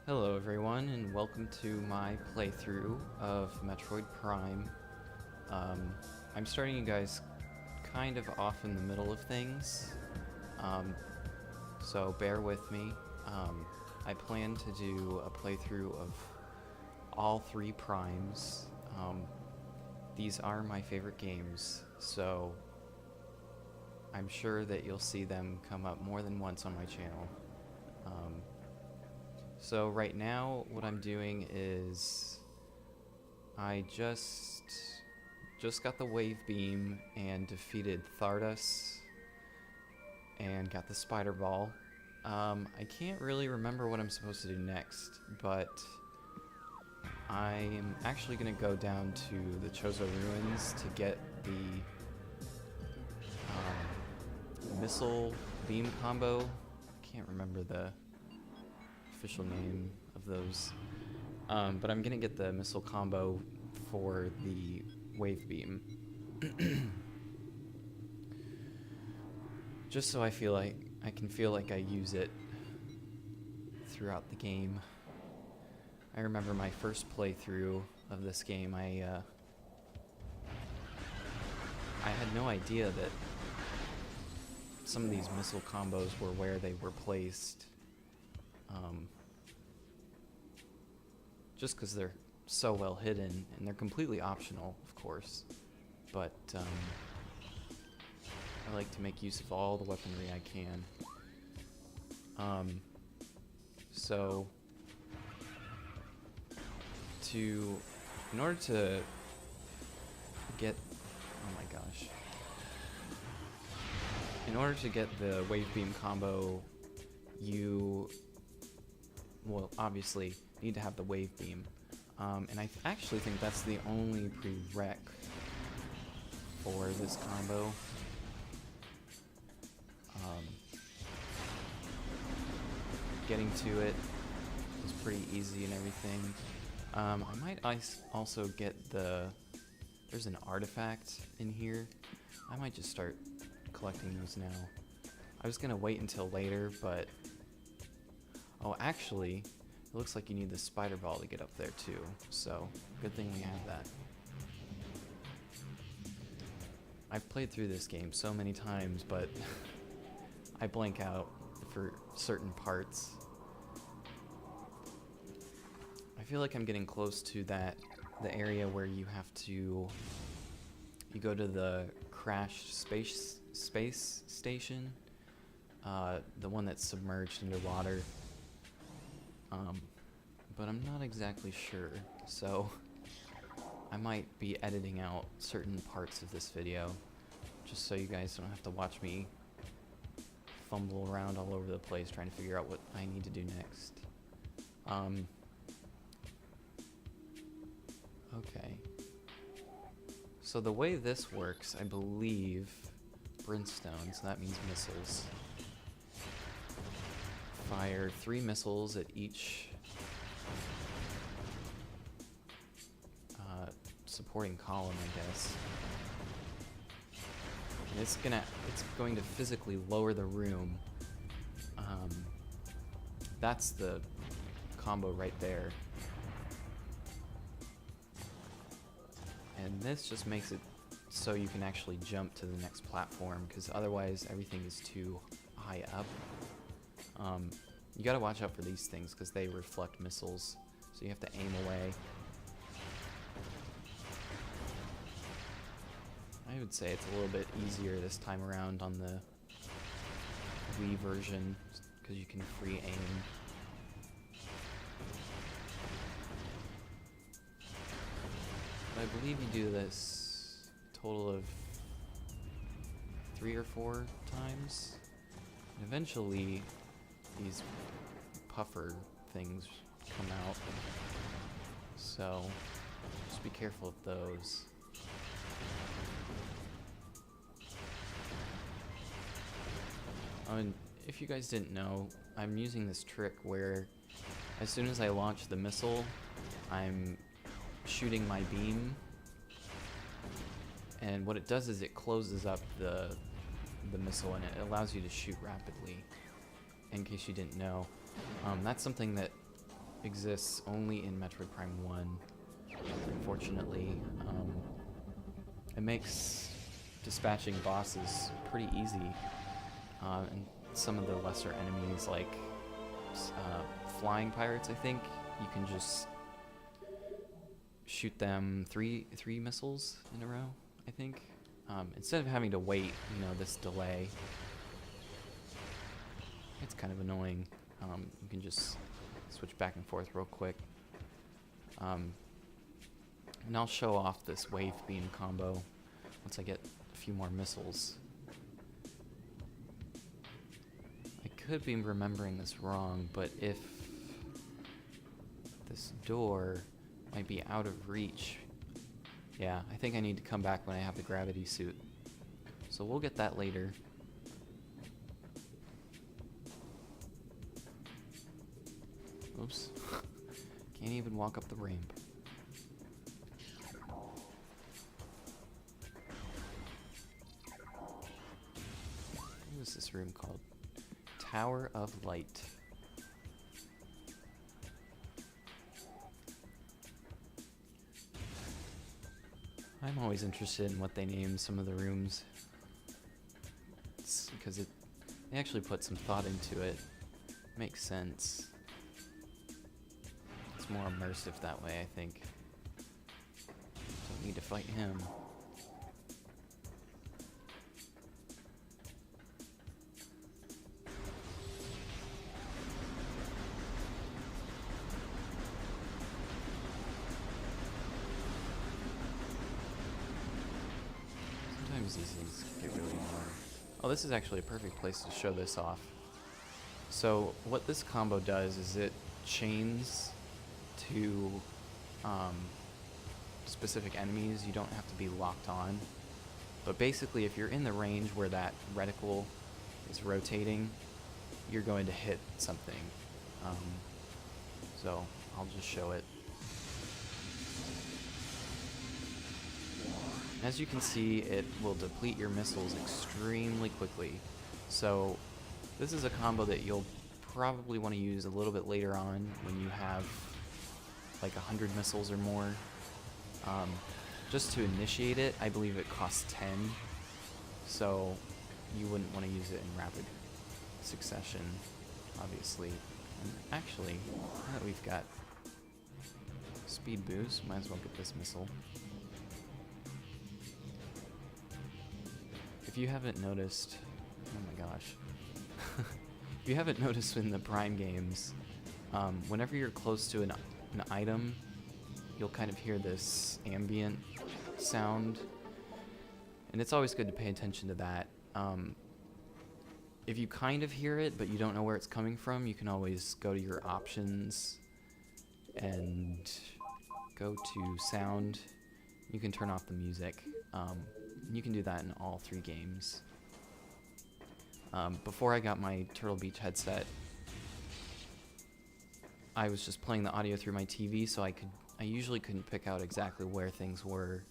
Hello everyone, and welcome to my playthrough of Metroid Prime. I'm starting you guys kind of off in the middle of things, so bear with me. I plan to do a playthrough of all three Primes. These are my favorite games, so I'm sure that you'll see them come up more than once on my channel. So right now, what I'm doing is I just got the wave beam and defeated Thardas and got the spider ball. I can't really remember what I'm supposed to do next, but I'm actually gonna go down to the Chozo ruins to get the missile beam combo. I can't remember the official name of those, but I'm gonna get the missile combo for the wave beam. Just so I can feel like I use it throughout the game. I remember my first playthrough of this game, I had no idea that some of these missile combos were where they were placed. Just because they're so well hidden, and they're completely optional, of course. But I like to make use of all the weaponry I can. So in order to get, oh my gosh. In order to get the wave beam combo, you will obviously need to have the wave beam. And I actually think that's the only prereq for this combo. Getting to it is pretty easy and everything. I might also get there's an artifact in here. I might just start collecting those now. I was gonna wait until later, but oh, actually, it looks like you need the spider ball to get up there too, so good thing we have that. I've played through this game so many times, but I blank out for certain parts. I feel like I'm getting close to the area where you go to the crashed space station, the one that's submerged underwater. But I'm not exactly sure, so I might be editing out certain parts of this video, just so you guys don't have to watch me fumble around all over the place trying to figure out what I need to do next. Okay. So the way this works, I believe, brimstone, so that means missiles. Fire 3 missiles at each supporting column, I guess. And it's going to physically lower the room. That's the combo right there. And this just makes it so you can actually jump to the next platform, because otherwise everything is too high up. You gotta watch out for these things because they reflect missiles, so you have to aim away. I would say it's a little bit easier this time around on the Wii version because you can free aim. But I believe you do this a total of 3 or 4 times. And eventually these puffer things come out, so just be careful of those. And if you guys didn't know, I'm using this trick where as soon as I launch the missile, I'm shooting my beam, and what it does is it closes up the missile, and it allows you to shoot rapidly, in case you didn't know. That's something that exists only in Metroid Prime 1, unfortunately. It makes dispatching bosses pretty easy, and some of the lesser enemies, like flying pirates, I think, you can just shoot them three missiles in a row, I think, instead of having to wait, this delay. It's kind of annoying. You can just switch back and forth real quick. And I'll show off this wave beam combo once I get a few more missiles. I could be remembering this wrong, but if this door might be out of reach, yeah, I think I need to come back when I have the gravity suit. So we'll get that later. Oops. Can't even walk up the ramp. What is this room called? Tower of Light. I'm always interested in what they name some of the rooms. It's because they actually put some thought into it. Makes sense. It's more immersive that way, I think. Don't need to fight him. Sometimes these things get really annoying. Oh, this is actually a perfect place to show this off. So what this combo does is it chains to specific enemies. You don't have to be locked on. But basically, if you're in the range where that reticle is rotating, you're going to hit something. So I'll just show it. As you can see, it will deplete your missiles extremely quickly. So this is a combo that you'll probably want to use a little bit later on when you have like 100 missiles or more. Just to initiate it, I believe it costs 10, so you wouldn't want to use it in rapid succession, obviously. And actually, now that we've got speed boost, might as well get this missile. If you haven't noticed, oh my gosh. If you haven't noticed in the Prime games, whenever you're close to an item, you'll kind of hear this ambient sound, and it's always good to pay attention to that. If you kind of hear it, but you don't know where it's coming from, you can always go to your options and go to sound. You can turn off the music. You can do that in all 3 games. Before I got my Turtle Beach headset, I was just playing the audio through my TV, so I usually couldn't pick out exactly where things were